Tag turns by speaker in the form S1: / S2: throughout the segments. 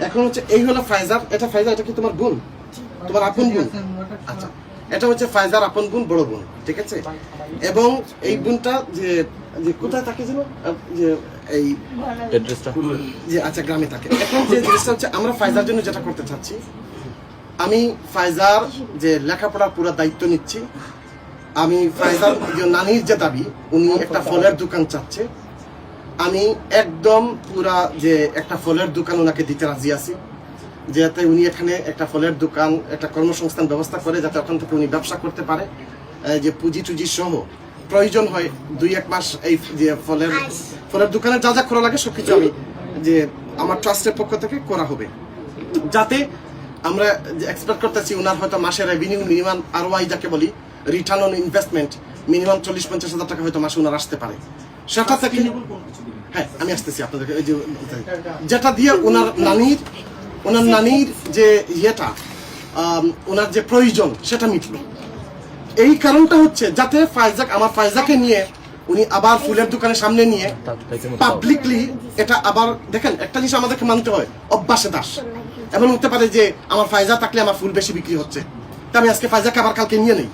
S1: এখন হচ্ছে এই হলো ফাইজার, এটা ফাইজার, এটা কি তোমার বোন, তোমার আপন বোন? আচ্ছা, এটা হচ্ছে ফাইজার আপন বোন, বড় বোন, ঠিক আছে। এবং এই বোনটা যে কোথায় থাকে যেন, যে এই
S2: অ্যাড্রেসটা
S1: যে আচ্ছা গ্রামে থাকে। এখন যে জিনিসটা হচ্ছে আমরা ফাইজার জন্য যেটা করতে চাচ্ছি, আমি ফাইজার যে লেখাপড়ার পুরো দায়িত্ব নিচ্ছি। আমি ফাইজার যে নানির যে দাবি, উনি একটা ফলের দোকান চাচ্ছে, আমি একদম পুরা যে একটা ফলের দোকান ওনাকে দিতে রাজি আছি, যাতে উনি এখানে একটা ফলের দোকান, একটা কর্মসংস্থান ব্যবস্থা করে, যাতে ওখান থেকে উনি ব্যবসা করতে পারে, যে পুঁজি টুজি সহ প্রয়োজন হয় 2-1 মাস এই যে ফলের দোকানে যা যা করা লাগে সবকিছু আমি যে আমার ট্রাস্টের পক্ষ থেকে করা হবে, যাতে আমরা এক্সপেক্ট করতেছি ওনার হয়তো মাসের রেভিনিউ মিনিমাম ROI যাকে বলি, রিটার্ন অন ইনভেস্টমেন্ট, মিনিমাম 40-50 হাজার টাকা হয়তো মাসে ওনার আসতে পারে। সেটা থেকে হ্যাঁ আমি আসতেছি আপনাদেরকে, এই যে যেটা দিয়ে ওনার নানির যে ইয়েটা, ওনার যে প্রয়োজন সেটা মিটলো। এই কারণটা হচ্ছে যাতে আমার ফাইজাকে নিয়ে উনি আবার ফুলের দোকানের সামনে নিয়ে পাবলিকলি এটা আবার দেখেন, একটা জিনিস আমাদেরকে মানতে হয়, অভ্যাসে দাস। এমন হতে পারে যে আমার ফাইজা থাকলে আমার ফুল বেশি বিক্রি হচ্ছে, তা আমি আজকে ফাইজাকে আবার কালকে নিয়ে নেই,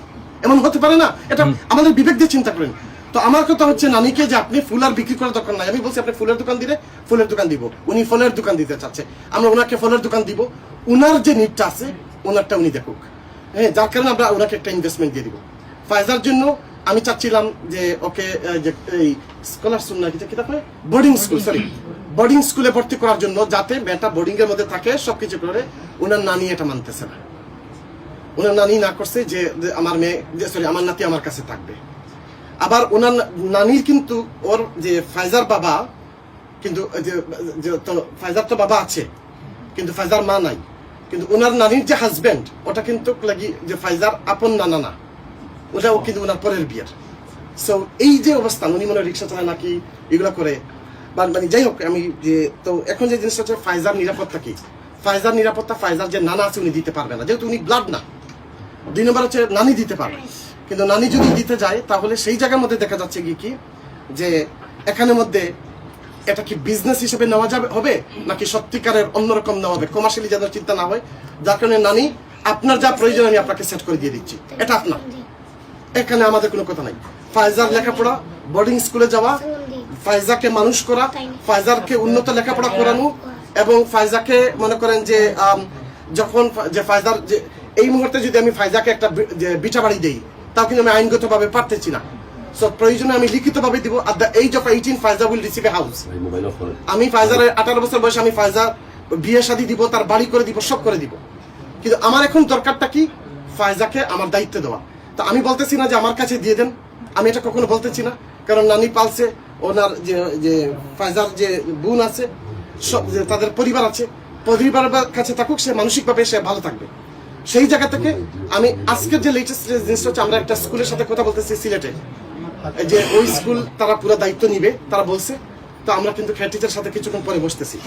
S1: এমন হতে পারে না। এটা আমাদের বিবেক দিয়ে চিন্তা করেন। তো আমার কথা হচ্ছে নানিকে যে আপনি ফুল আর বিক্রি করার দরকার নাই, আমি বলছি আপনি ফুলের দোকান দিলে ফুলের দোকান দিব, উনি ফলের দোকান দিতে চাচ্ছে, আমরা ওনাকে ফলের দোকান দিব, ওনার যে নিডটা আছে ওনারটা উনি দেখুক, হ্যাঁ, যার কারণে আমরা ওনাকে একটা ইনভেস্টমেন্ট দিয়ে দিব। ফাইজার জন্য আমি চাচ্ছিলাম যে ওকে যে এই স্কলারশিপ না কি করে বোর্ডিং স্কুলে ভর্তি করার জন্য, যাতে মেয়েটা বোর্ডিং এর মধ্যে থাকে, সবকিছু করে। ওনার নানি এটা মানতেছে না, ওনার নানি না করছে যে আমার মেয়ে আমার নাতি আমার কাছে থাকবে। আবার ওনার নানির কিন্তু ওর যে ফাইজার বাবা, কিন্তু ফাইজার তো বাবা আছে কিন্তু ফাইজার মা নাই, কিন্তু ওনার নানির যে হাজবেন্ড ওটা কিন্তু লাগি যে ফাইজার আপন নানা না, ওটাও কিন্তু ওনার পরের বিয়ের। সো এই যে অবস্থান, উনি মনে রিক্সা চালায় নাকি এগুলো করে, মানে যাই হোক, আমি যে তো এখন যে জিনিসটা হচ্ছে ফাইজার নিরাপত্তা কি, ফাইজার নিরাপত্তা ফাইজার যে নানা আছে উনি দিতে পারবে না, যেহেতু উনি ব্লাড না। 2 নম্বর হচ্ছে নানি দিতে পারবে, কিন্তু নানি যদি দিতে যায় তাহলে সেই জায়গার মধ্যে দেখা যাচ্ছে কি যে এখানের মধ্যে এটা কি বিজনেস হিসেবে নেওয়া যাবে হবে নাকি সত্যিকারের অন্যরকম নেওয়া হবে, কমার্শিয়ালি যেন চিন্তা না হয়। যার কারণে নানি আপনার যা প্রয়োজন আমি আপনাকে সেট করে দিয়ে দিচ্ছি, এটা আপনার, এখানে আমাদের কোনো কথা নাই। ফাইজার লেখাপড়া, বোর্ডিং স্কুলে যাওয়া, ফাইজাকে মানুষ করা, ফাইজারকে উন্নত লেখাপড়া করানো, এবং ফাইজাকে মনে করেন যে যখন যে ফাইজার যে এই মুহূর্তে যদি আমি ফাইজাকে একটা বিটা বাড়ি দেই, তাও কিন্তু আমি আইনগতভাবে পারতেছি না। সো প্রয়োজনে আমি লিখিতভাবে দিব, at the age of 18 Faiza will receive a house. আমি ফাইজারের 18 বছর বয়সে আমি ফাইজা বিয়ে শাদী দিব, তার বাড়ি করে দিব, সব করে দিব। কিন্তু আমার এখন দরকারটা কি, ফাইজাকে আমার দায়িত্ব দেওয়া। তো আমি বলতেছি না যে আমার কাছে দিয়ে দেন, আমি এটা কখনো বলতেছি না, কারণ নানি পালছে, ওনার যে ফাইজার যে বোন আছে, সব যে তাদের পরিবার আছে, পরিবারের কাছে থাকুক, সে মানসিকভাবে সে ভালো থাকবে। সেই জায়গা থেকে আমি আজকের যে লেটেস্ট জিনিসটা হচ্ছে, আমরা একটা স্কুলের সাথে কথা বলতেছি সিলেটে, যে ওই স্কুল তারা পুরো দায়িত্ব নিবে তারা বলছে। তো আমরা কিন্তু হেড টিচার সাথে কিছুক্ষণ পরে বসতেছি।